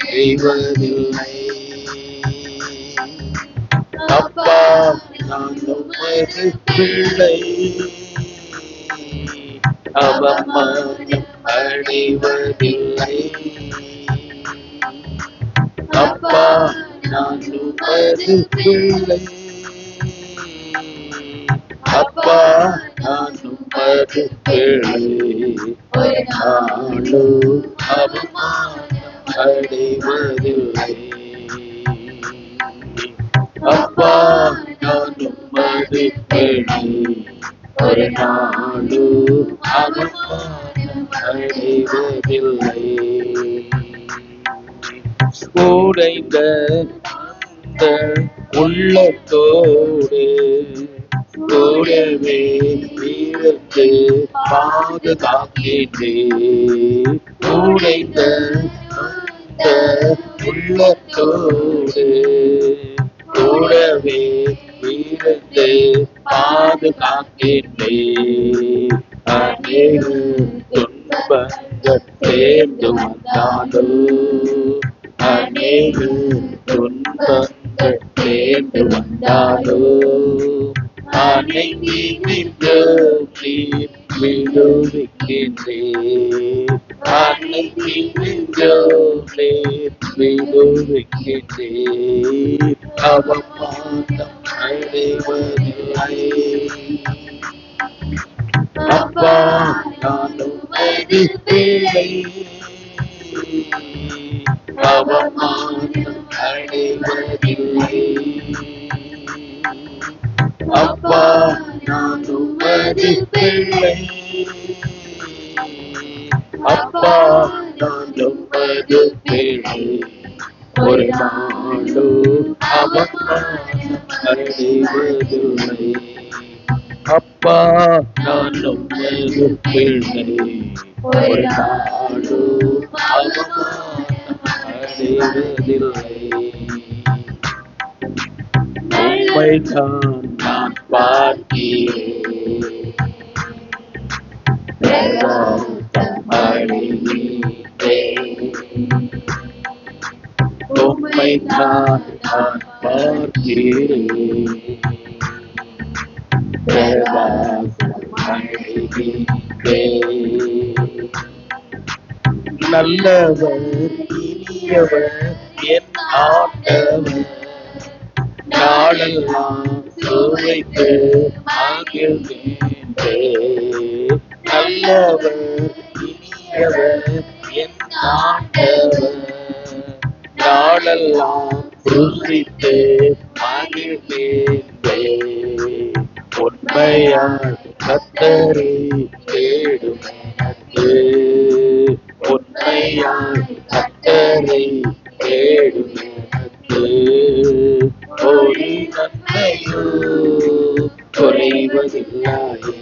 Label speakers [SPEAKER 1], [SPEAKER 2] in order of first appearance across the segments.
[SPEAKER 1] செய்வதில்லை. அப்பா, நான் உமது பிள்ளை, அவமானம் அடைவதில்லை. அப்பா, நான் உமது பிள்ளை, அப்பா, நான் உமது பிள்ளை, ஒரு நாளும் அவமானம் அடைவதில்லை. அப்பா, நான் உமது பிள்ளை, ஒரு நாளும் அவமானம் அடைவதில்லை. உடைந்த அந்த உள்ளத்தோடு கூடவே இருந்து பாதுகாக்கின்றே. உடைந்த அந்த உள்ளத்தோடு கூடவே இருந்து பாதுகாக்கின்றே. அநேக துன்பங்கள் சேர்ந்து வந்தாலும், அநேக துன்பங்கள் சேர்ந்து வந்தாலும், அனைத்து நீர் விடுவிக்கின்றே. அனைத்து நீர் விடுவிக்கின்றே. அவமானம் அடைவதில்லை. அப்பா, நான் உமது பிள்ளை, அவமானம் அடைவதில்லை. அப்பா, நான் உமது பிள்ளை, அப்பா, நான் உமது பிள்ளை, ஒரு நாளும் அவமானம் அடைவதில்லை. அப்பா, நான் உமது பிள்ளை, ஒரு நாளும் அவமானம் அடைவதில்லை. உம்மைத்தான் நான் பார்க்கிறேன், பிரகாசம் அடைகிறேன். உம்மைத்தான் நான் பார்க்கிறேன், பிரகாசம் அடைகிறேன். நல்லவர் இனியவர் என் ஆண்டவர், நாளெல்லாம் சுவைத்து மகிழ்கின்றேன். நல்லவர் இனியவர் என் ஆண்டவர், நாளெல்லாம் ருசித்து மகிழ்கின்றேன். உண்மையால் கர்த்தரை தேடும் எனக்கு, உண்மையால் கர்த்தரை தேடும் எனக்கு, ஒரு நன்மையோ குறைவதில்லையே.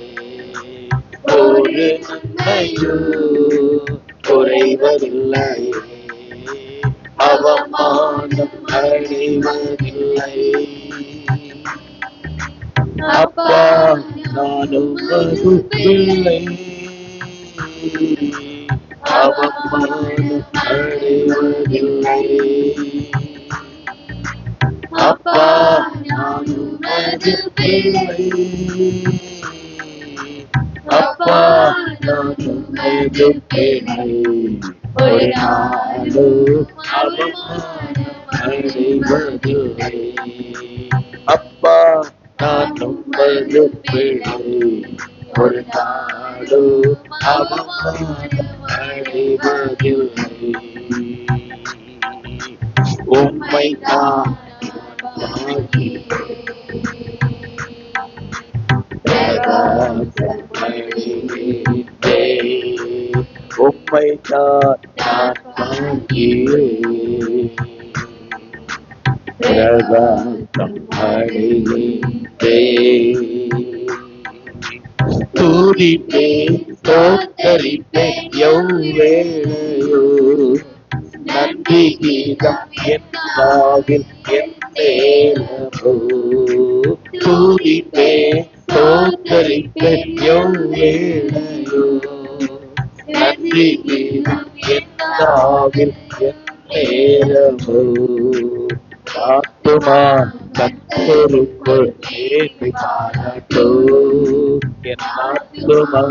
[SPEAKER 1] ஒரு நன்மையோ குறைவதில்லையே. அவமானம் அடைவதில்லை. அப்பா, நான் உமது பிள்ளை, அவமானம் அடைவதில்லை. அப்பா, நான் உமது பிள்ளை, அப்பா, நான் உமது பிள்ளை, ஒரு நாளும் அவமானம் அடைவதில்லை. அப்பா, நான் உமது பிள்ளை, ஒரு நாளும் அவமானம் அடைவதில்லை. உம்மைத்தான் பிரகாசம் அடைகிறேன். உம்மைத்தான் நான் பார்க்கிறேன், பிரகாசம் அடைகிறேன். துதிப்பேன் ஸ்தோத்தரிப்பேன் எவ்வேளையோ, நன்றி கீதம் என் நாவில் என் நேரமோ. துதிப்பேன் ஸ்தோத்தரிப்பேன் எவ்வேளையோ, நன்றி கீதம் என் நாவில் என் நேரமோ. ஆத்துமா கர்த்தருக்குள் மேன்மை பாராட்டோ. என் ஆத்துமா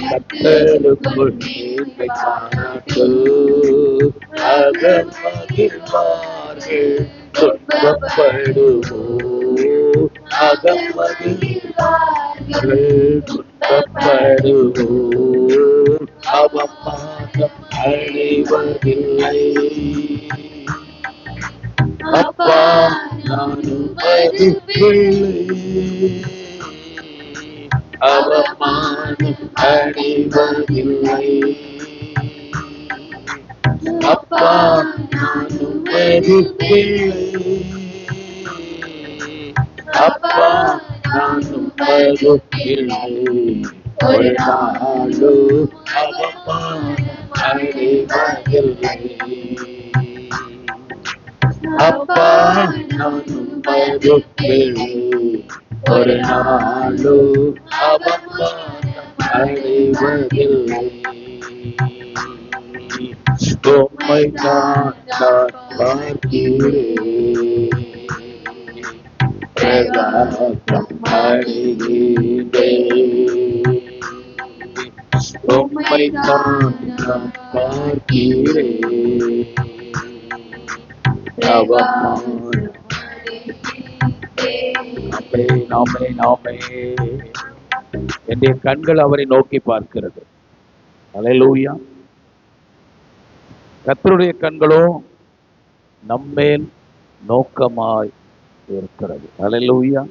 [SPEAKER 1] கர்த்தருக்குள் மேன்மை பாராட்டோ. அகமகிழ்வார்கள் துன்பப்படுவோ. அகமகிழ்வார்கள் துன்பப்படுவோ. அவமானம் அடைவதில்லை. அப்பா நானும் அது பிள்ளை. அவமானம் அடைவதில்லை. அப்பா நானும் அது பிள்ளை. அப்பா நானும் அது பிள்ளை. ஒரு நாளும் அவமானம் அடைவதில்லை. அப்பா நானும் அது பிள்ளை. ஒரு நாளும் அவமானம் அடைவதில்லை. உம்மை நான் பார்க்கிறேன். பிரகாசம் அடைகிறேன். உம்மை நான் பார்க்கிறேன். அவமானம் என்னுடைய கண்கள் அவரை நோக்கி பார்க்கிறது. அல்லேலூயா. கர்த்தருடைய கண்களோ நம்மேல் நோக்கமாய் இருக்கிறது. அல்லேலூயா.